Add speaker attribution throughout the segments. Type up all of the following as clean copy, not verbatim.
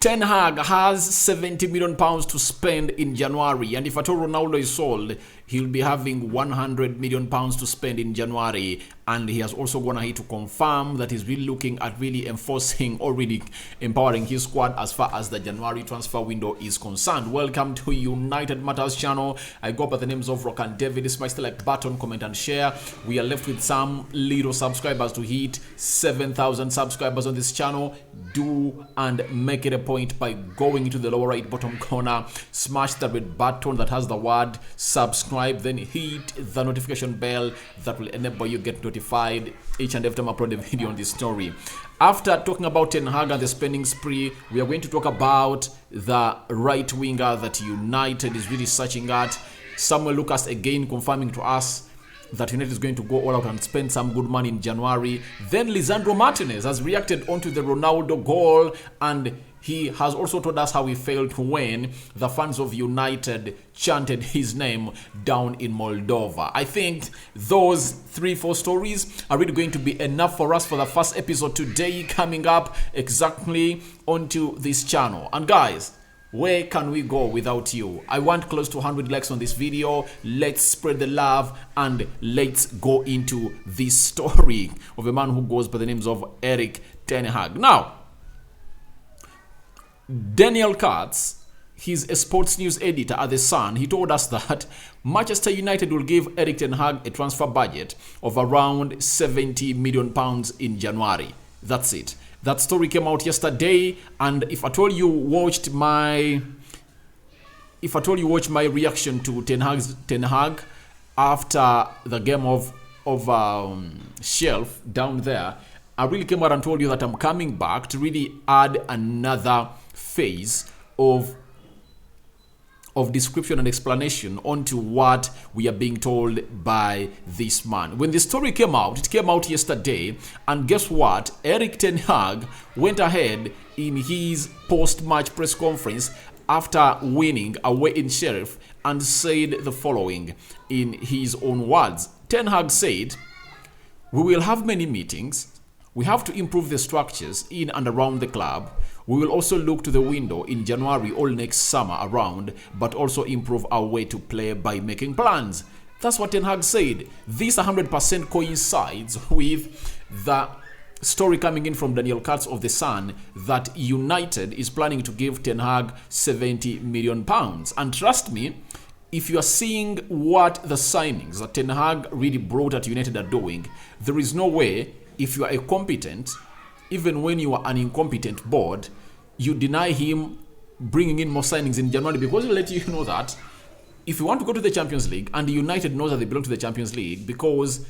Speaker 1: Ten Hag has 70 million pounds to spend in January, and if at all Ronaldo is sold, he'll be having 100 million pounds to spend in January. And he has also gone ahead to confirm that he's really looking at really enforcing or really empowering his squad as far as the January transfer window is concerned. Welcome to United Matters channel. I go by the names of Rock and David. Smash the like button, comment and share. We are left with some little subscribers to hit 7,000 subscribers on this channel. Do and make it a point by going into the lower right bottom corner, smash the red button that has the word subscribe, then hit the notification bell that will enable you get notified each and every time I upload a video on this story. After talking about Ten Hag and the spending spree, we are going to talk about the right winger that United is really searching at. Samuel Lucas again confirming to us that United is going to go all out and spend some good money in January. Then Lisandro Martinez has reacted onto the Ronaldo goal, and he has also told us how he failed when the fans of United chanted his name down in Moldova. I think those 3-4 stories are really going to be enough for us for the first episode today, coming up exactly onto this channel. And guys, where can we go without you? I want close to 100 likes on this video. Let's spread the love and let's go into this story of a man who goes by the names of Erik Ten Hag. Now, Daniel Katz, he's a sports news editor at The Sun. He told us that Manchester United will give Erik Ten Hag a transfer budget of around 70 million pounds in January. That's it. That story came out yesterday, and if at all you watched my reaction to Ten Hag after the game of Shelf down there, I really came out and told you that I'm coming back to really add another phase of description and explanation onto what we are being told by this man. When the story came out, it came out yesterday, and guess what? Erik Ten Hag went ahead in his post-match press conference after winning away in Sheriff and said the following in his own words. Ten Hag said, "We will have many meetings. We have to improve the structures in and around the club. We will also look to the window in January or next summer around, but also improve our way to play by making plans." That's what Ten Hag said. This 100% coincides with the story coming in from Daniel Katz of The Sun that United is planning to give Ten Hag 70 million pounds. And trust me, if you are seeing what the signings that Ten Hag really brought at United are doing, there is no way, if you are a competent, even when you are an incompetent board, you deny him bringing in more signings in January, because he'll let you know that if you want to go to the Champions League, and United knows that they belong to the Champions League because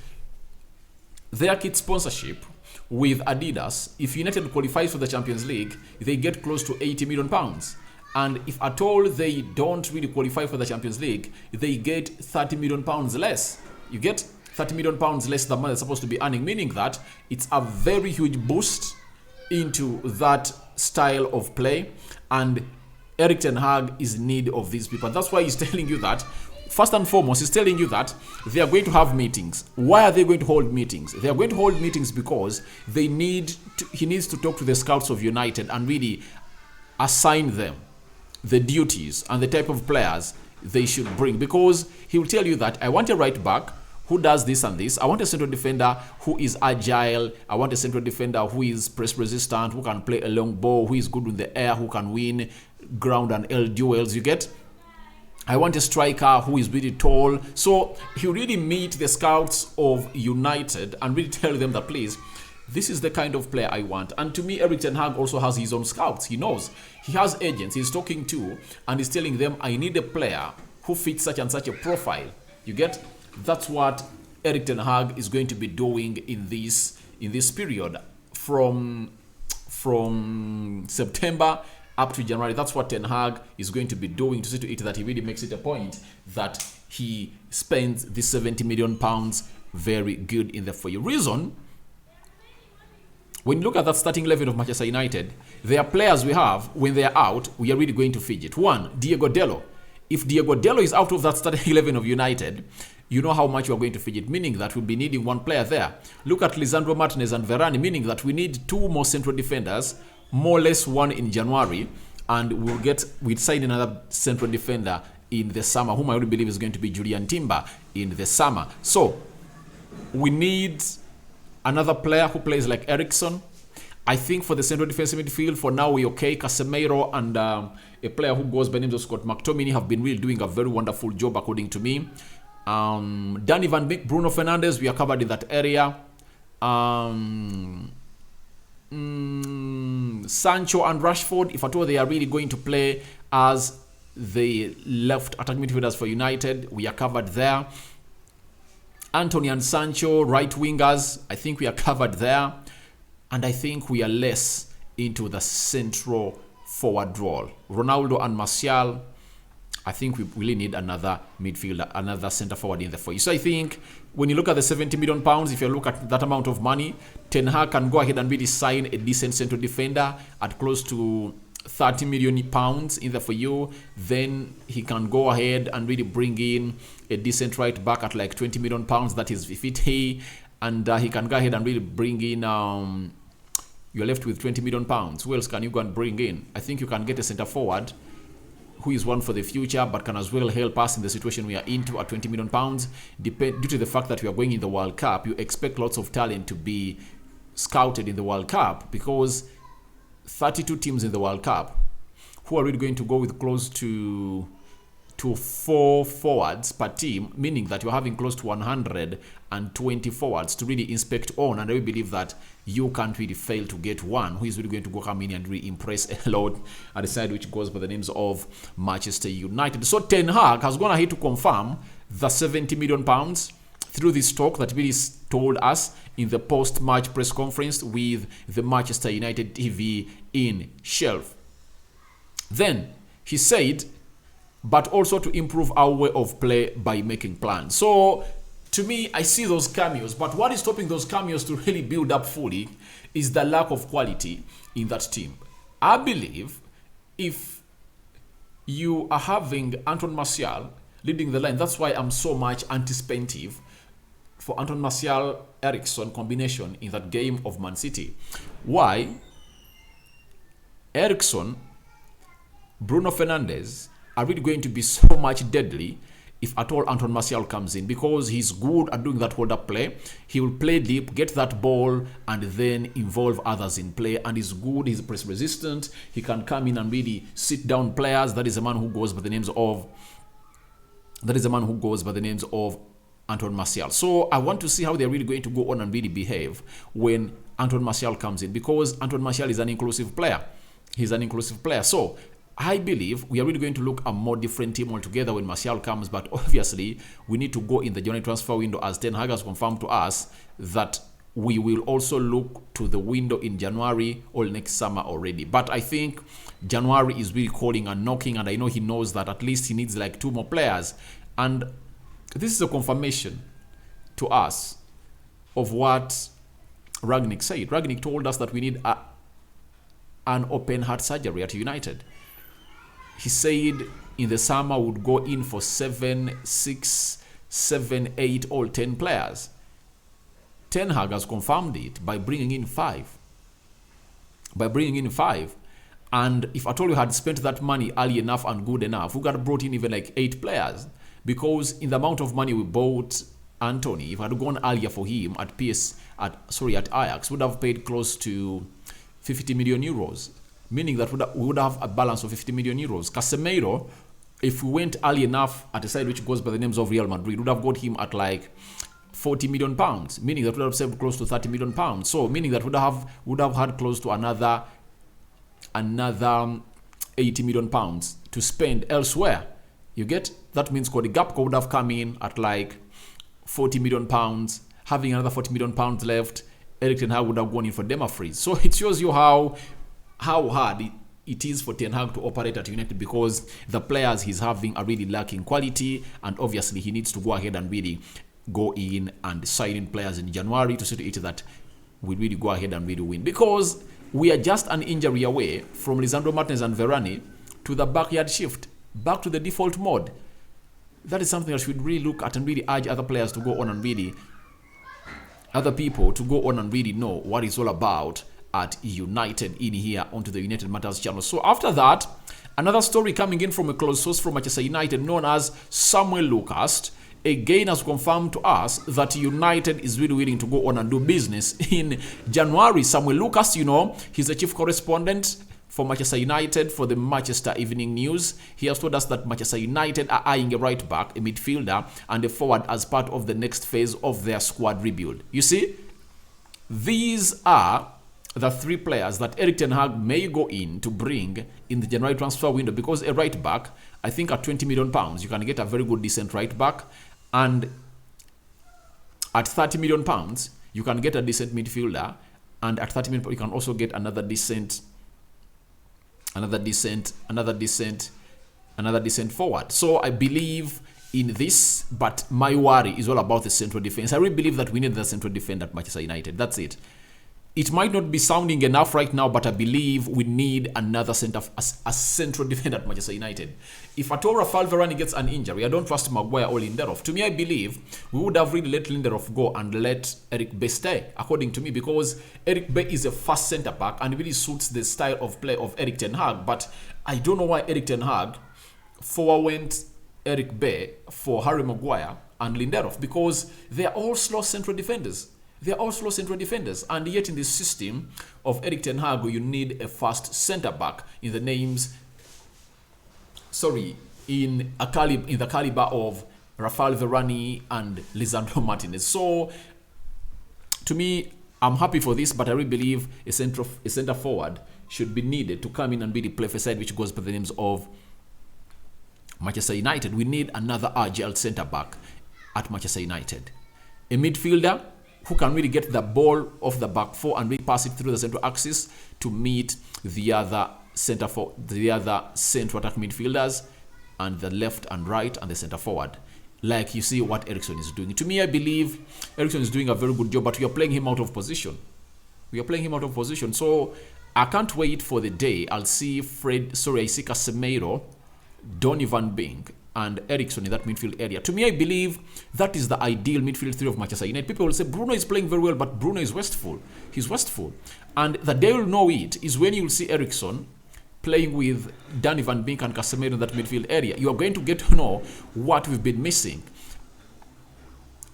Speaker 1: their kit sponsorship with Adidas, if United qualifies for the Champions League, they get close to 80 million pounds. And if at all they don't really qualify for the Champions League, they get 30 million pounds less. You get 30 million pounds less than they're supposed to be earning, meaning that it's a very huge boost into that style of play, and Erik Ten Hag is in need of these people. That's why he's telling you that, first and foremost, he's telling you that they are going to have meetings. Why are they going to hold meetings? They are going to hold meetings because he needs to talk to the scouts of United and really assign them the duties and the type of players they should bring, because he will tell you that I want a right back who does this and this. I want a central defender who is agile. I want a central defender who is press resistant, who can play a long ball, who is good in the air, who can win ground and air duels. You get? I want a striker who is really tall. So he really meet the scouts of United and really tell them that, please, this is the kind of player I want. And to me, Erik Ten Hag also has his own scouts. He knows. He has agents he's talking to, and he's telling them, I need a player who fits such and such a profile. You get? That's what Erik Ten Hag is going to be doing in this period from September up to January. That's what Ten Hag is going to be doing, to see to it that he really makes it a point that he spends this 70 million pounds very good in there for you. Reason, when you look at that starting 11 of Manchester United, there are players we have, when they are out, we are really going to fidget. One, Diego Dello. If Diego Dello is out of that starting 11 of United, you know how much you are going to fidget, meaning that we'll be needing one player there. Look at Lisandro Martinez and Varane, meaning that we need two more central defenders more or less one in January, and we'll sign another central defender in the summer, whom I really believe is going to be Julian Timber in the summer. So we need another player who plays like Eriksson. I think for the central defensive midfield, for now, we're okay. Casemiro and a player who goes by the name of Scott McTominay have been really doing a very wonderful job, according to me. Danny Van Beek, Bruno Fernandes, we are covered in that area. Sancho and Rashford, if at all they are really going to play as the left attacking midfielders for United, we are covered there. Anthony and Sancho, right wingers, I think we are covered there. And I think we are less into the central forward role. Ronaldo and Martial, I think we really need another midfielder, another centre forward in the four. So I think when you look at the 70 million pounds, if you look at that amount of money, Ten Hag can go ahead and really sign a decent central defender at close to 30 million pounds in the for you. Then he can go ahead and really bring in a decent right back at like 20 million pounds. That is Vifite. And he can go ahead and really bring in, you're left with 20 million pounds. Who else can you go and bring in? I think you can get a centre forward who is one for the future, but can as well help us in the situation we are into at 20 million pounds. Due to the fact that we are going in the World Cup, you expect lots of talent to be scouted in the World Cup, because 32 teams in the World Cup, who are really going to go with close to 4 forwards per team, meaning that you're having close to 120 forwards to really inspect on, and I believe that you can't really fail to get one who is really going to go come in and really impress a lot at the side, which goes by the names of Manchester United. So Ten Hag has gone ahead to confirm the 70 million pounds through this talk that really told us in the post-match press conference with the Manchester United TV in shelf. Then he said, but also to improve our way of play by making plans. So to me, I see those cameos, but what is stopping those cameos to really build up fully is the lack of quality in that team. I believe if you are having Anton Martial leading the line, that's why I'm so much anti-spentive for Anton Martial Eriksson combination in that game of Man City. Why? Eriksson, Bruno Fernandes are really going to be so much deadly if at all Anton Martial comes in, because he's good at doing that hold-up play. He will play deep, get that ball, and then involve others in play. And he's good, he's press resistant. He can come in and really sit down players. That is a man who goes by the names of Anton Martial. So I want to see how they're really going to go on and really behave when Anton Martial comes in, because Anton Martial is an inclusive player. He's an inclusive player. So I believe we are really going to look a more different team altogether when Martial comes, but obviously we need to go in the January transfer window, as Ten Hag has confirmed to us that we will also look to the window in January or next summer already. But I think January is really calling and knocking, and I know he knows that at least he needs like 2 more players. And this is a confirmation to us of what Rangnick said. Rangnick told us that we need an open heart surgery at United. He said in the summer would go in for 7, 6, 7, 8, or 10 players. Ten Hag has confirmed it by bringing in 5. And if at all we had spent that money early enough and good enough, we could have brought in even like 8 players. Because in the amount of money we bought Anthony, if I had gone earlier for him at Ajax, we would have paid close to 50 million euros. Meaning that we would have a balance of 50 million euros. Casemiro, if we went early enough at a side which goes by the names of Real Madrid, would have got him at like 40 million pounds. Meaning that we would have saved close to 30 million pounds. So meaning that we would have had close to another 80 million pounds to spend elsewhere. You get? That means Cody Gakpo would have come in at like 40 million pounds, having another 40 million pounds left. Erik Ten Hag would have gone in for Demafries. So it shows you how hard it is for Ten Hag to operate at United, because the players he's having are really lacking quality, and obviously he needs to go ahead and really go in and sign in players in January to see to it that we really go ahead and really win, because we are just an injury away from Lisandro Martinez and Varane to the backyard shift, back to the default mode. That is something that should really look at and really urge other players to go on and really, other people to go on and really know what it's all about at United in here onto the United Matters channel. So after that, another story coming in from a close source from Manchester United known as Samuel Lucas again has confirmed to us that United is really willing to go on and do business in January. Samuel Lucas, you know, he's the chief correspondent for Manchester United for the Manchester Evening News. He has told us that Manchester United are eyeing a right back, a midfielder, and a forward as part of the next phase of their squad rebuild. You see, these are the three players that Erik ten Hag may go in to bring in the January transfer window, because a right back, I think at £20 million, you can get a very good, decent right back, and at £30 million, you can get a decent midfielder, and at £30 million, you can also get another decent forward. So I believe in this, but my worry is all about the central defense. I really believe that we need the central defense at Manchester United. That's it. It might not be sounding enough right now, but I believe we need another central defender at Manchester United. If at all Rafael Varane gets an injury, I don't trust Maguire or Lindelof. To me, I believe we would have really let Lindelof go and let Eric Bailly stay, according to me, because Eric Bailly is a fast centre back and really suits the style of play of Erik ten Hag. But I don't know why Erik ten Hag forwent Eric Bailly for Harry Maguire and Lindelof, because they are all slow central defenders. They are all slow central defenders, and yet in this system of Erik ten Hag, you need a fast centre back in the caliber of Rafael Varane and Lisandro Martinez. So, to me, I'm happy for this, but I really believe a centre forward should be needed to come in and be the play for side, which goes by the names of Manchester United. We need another agile centre back at Manchester United. A midfielder who can really get the ball off the back four and really pass it through the central axis to meet the other central attack midfielders and the left and right and the centre forward. Like you see what Eriksen is doing. To me, I believe Eriksen is doing a very good job, but we are playing him out of position. So I can't wait for the day I'll see Casemiro, Donny van Beek, and Eriksen in that midfield area. To me, I believe that is the ideal midfield three of Manchester United. People will say Bruno is playing very well, but Bruno is wasteful. He's wasteful. And the day you'll know it is when you'll see Eriksen playing with Donny van Beek and Casemiro in that midfield area. You are going to get to know what we've been missing.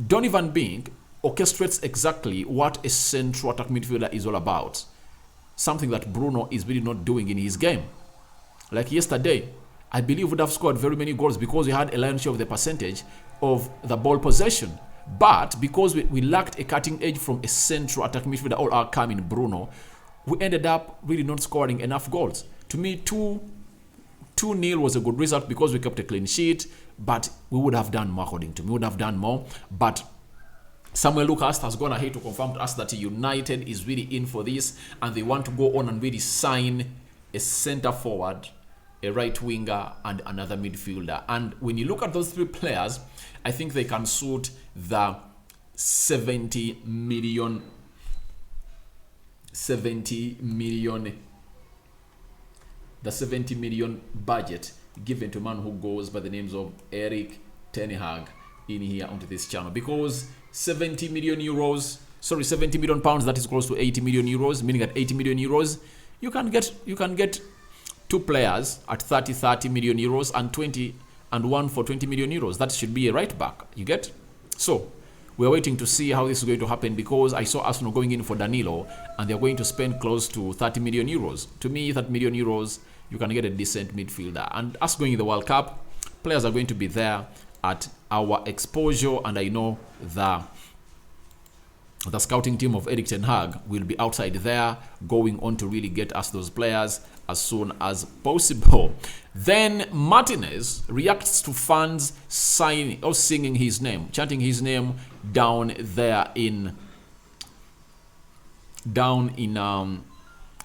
Speaker 1: Donny van Beek orchestrates exactly what a central attack midfielder is all about. Something that Bruno is really not doing in his game. Like yesterday, I believe would have scored very many goals because we had a lion's share of the percentage of the ball possession. But because we lacked a cutting edge from a central attack midfielder, all our coming Bruno, we ended up really not scoring enough goals. To me, 2-0 was a good result because we kept a clean sheet, but we would have done more, according to me. We would have done more. But Samuel Lucas has gone ahead to confirm to us that United is really in for this, and they want to go on and really sign a centre forward, a right winger, and another midfielder. And when you look at those three players, I think they can suit the 70 million budget given to a man who goes by the names of Erik ten Hag in here onto this channel. Because 70 million pounds, that is close to 80 million euros, meaning at 80 million euros, you can get two players at 30 million euros and one for 20 million euros. That should be a right back, you get? So we're waiting to see how this is going to happen, because I saw Arsenal going in for Danilo and they're going to spend close to 30 million euros. To me, that million euros, you can get a decent midfielder. And us going in the World Cup, players are going to be there at our exposure, and I know the scouting team of Erik ten Hag will be outside there going on to really get us those players as soon as possible. Then Martinez reacts to fans signing or singing his name, chanting his name down there in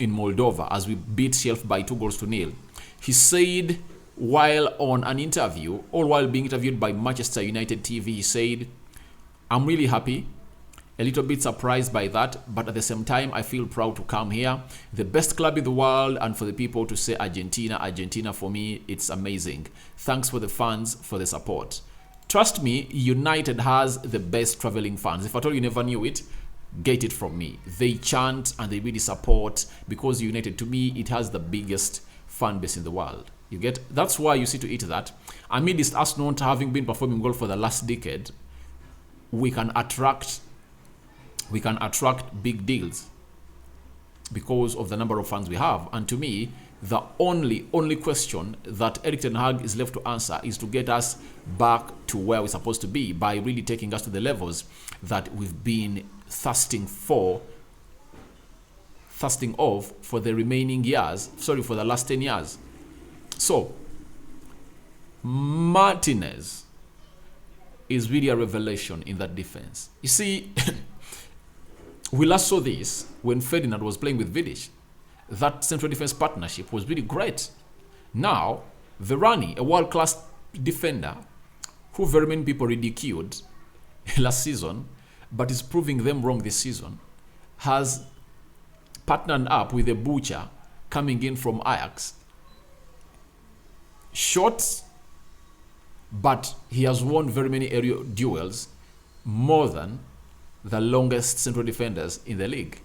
Speaker 1: Moldova as we beat Sheffield by 2-0. He said while on an interview, or while being interviewed by Manchester United TV, he said, "I'm really happy, a little bit surprised by that, but at the same time, I feel proud to come here. The best club in the world, and for the people to say Argentina for me, it's amazing. Thanks for the fans, for the support. Trust me, United has the best traveling fans." If at all you never knew it, get it from me. They chant and they really support, because United, to me, it has the biggest fan base in the world. You get? That's why you see to it that amidst us not having been performing well for the last decade, we can attract big deals because of the number of fans we have. And to me, the only question that Erik ten Hag is left to answer is to get us back to where we're supposed to be, by really taking us to the levels that we've been thirsting of for the remaining years, for the last 10 years. So, Martinez is really a revelation in that defense. You see, we last saw this when Ferdinand was playing with Vidic. That central defense partnership was really great. Now, Verratti, a world-class defender who very many people ridiculed last season, but is proving them wrong this season, has partnered up with a butcher coming in from Ajax. Short, but he has won very many aerial duels, more than the longest central defenders in the league.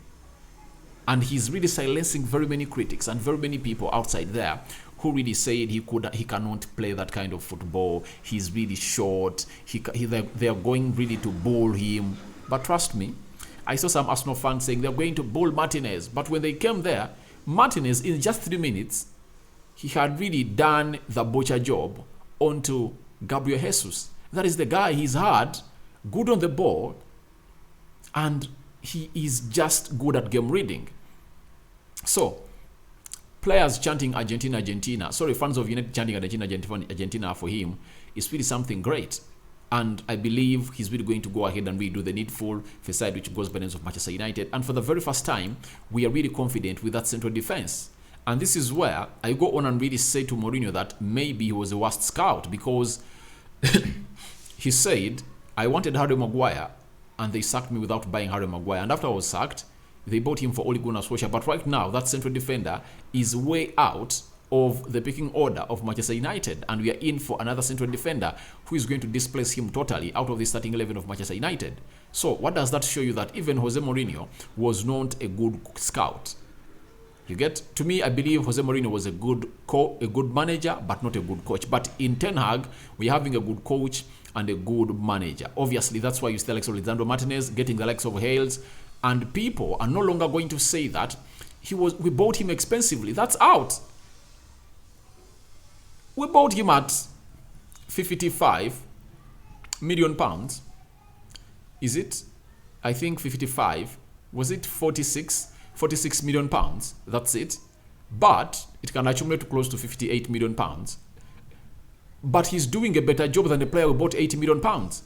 Speaker 1: And he's really silencing very many critics and very many people outside there who really said he cannot play that kind of football. He's really short. They are going really to bull him. But trust me, I saw some Arsenal fans saying they're going to bull Martinez. But when they came there, Martinez, in just 3 minutes, he had really done the butcher job onto Gabriel Jesus. That is the guy. He's hard, good on the ball, and he is just good at game reading. So, players chanting Argentina, Argentina. Fans of United chanting Argentina, Argentina for him is really something great. And I believe he's really going to go ahead and redo the needful for a side which goes by the names of Manchester United. And for the very first time, we are really confident with that central defense. And this is where I go on and really say to Mourinho that maybe he was the worst scout, because he said, I wanted Harry Maguire, and they sacked me without buying Harry Maguire. And after I was sacked, they bought him for Ole Gunnar Solskjaer. But right now, that central defender is way out of the picking order of Manchester United. And we are in for another central defender who is going to displace him totally out of the starting 11 of Manchester United. So what does that show you? That even Jose Mourinho was not a good scout. You get? To me, I believe Jose Mourinho was a good manager, but not a good coach. But in Ten Hag, we're having a good coach and a good manager. Obviously, that's why you see the likes of Lisandro Martinez getting the likes of Hales. And people are no longer going to say that we bought him expensively. That's out. We bought him at 55 million pounds. Is it? I think 55. Was it 46 million pounds? That's it. But it can accumulate to close to 58 million pounds. But he's doing a better job than the player who bought 80 million pounds.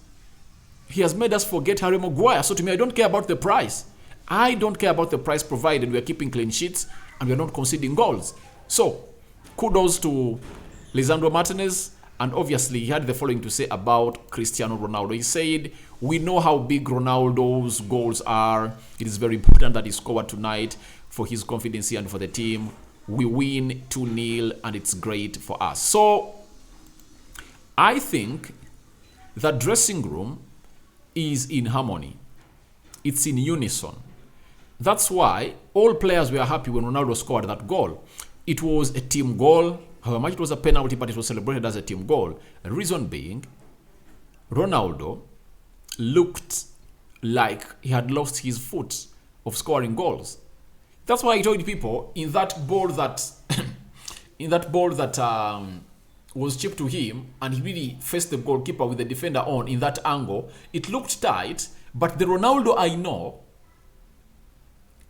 Speaker 1: He has made us forget Harry Maguire. So to me, I don't care about the price. I don't care about the price, provided we are keeping clean sheets and we are not conceding goals. So, kudos to Lisandro Martinez. And obviously, he had the following to say about Cristiano Ronaldo. He said, we know how big Ronaldo's goals are. It is very important that he scored tonight for his confidence and for the team. We win 2-0 and it's great for us. So, I think the dressing room is in harmony. It's in unison. That's why all players were happy when Ronaldo scored that goal. It was a team goal. However much it was a penalty, but it was celebrated as a team goal. The reason being, Ronaldo looked like he had lost his foot of scoring goals. That's why I told people in that ball that was chipped to him, and he really faced the goalkeeper with the defender on in that angle. It looked tight, but the Ronaldo I know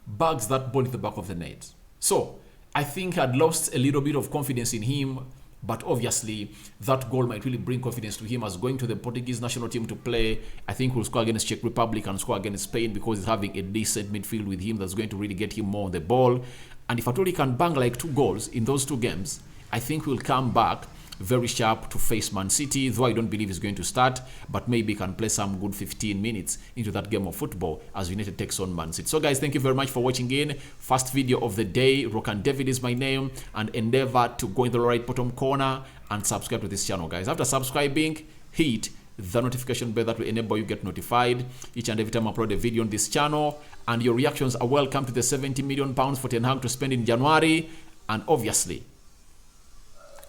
Speaker 1: bags that ball in the back of the net. So I think I'd lost a little bit of confidence in him, but obviously that goal might really bring confidence to him as going to the Portuguese national team to play. I think he'll score against Czech Republic and score against Spain, because he's having a decent midfield with him that's going to really get him more on the ball. And if at all he can bang like 2 goals in those 2 games, I think we'll come back very sharp to face Man City, though I don't believe he's going to start, but maybe can play some good 15 minutes into that game of football as United takes on Man City. So guys, thank you very much for watching in. First video of the day. Rokan David is my name, and endeavor to go in the right bottom corner and subscribe to this channel, guys. After subscribing, hit the notification bell that will enable you get notified each and every time I upload a video on this channel. And your reactions are welcome to the 70 million pounds for Ten Hag to spend in January. And obviously,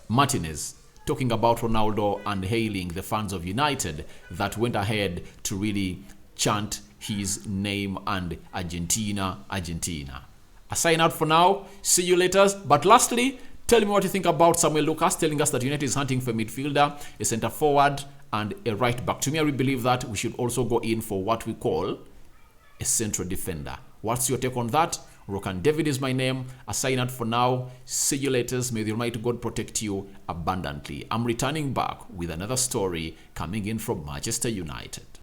Speaker 1: Martinez talking about Ronaldo and hailing the fans of United that went ahead to really chant his name and Argentina, Argentina. I sign out for now. See you later. But lastly, tell me what you think about Samuel Lucas telling us that United is hunting for a midfielder, a centre forward, and a right back. To me, I really believe that we should also go in for what we call a central defender. What's your take on that? Rokan David is my name. I sign out for now. See you later. May the Almighty God protect you abundantly. I'm returning back with another story coming in from Manchester United.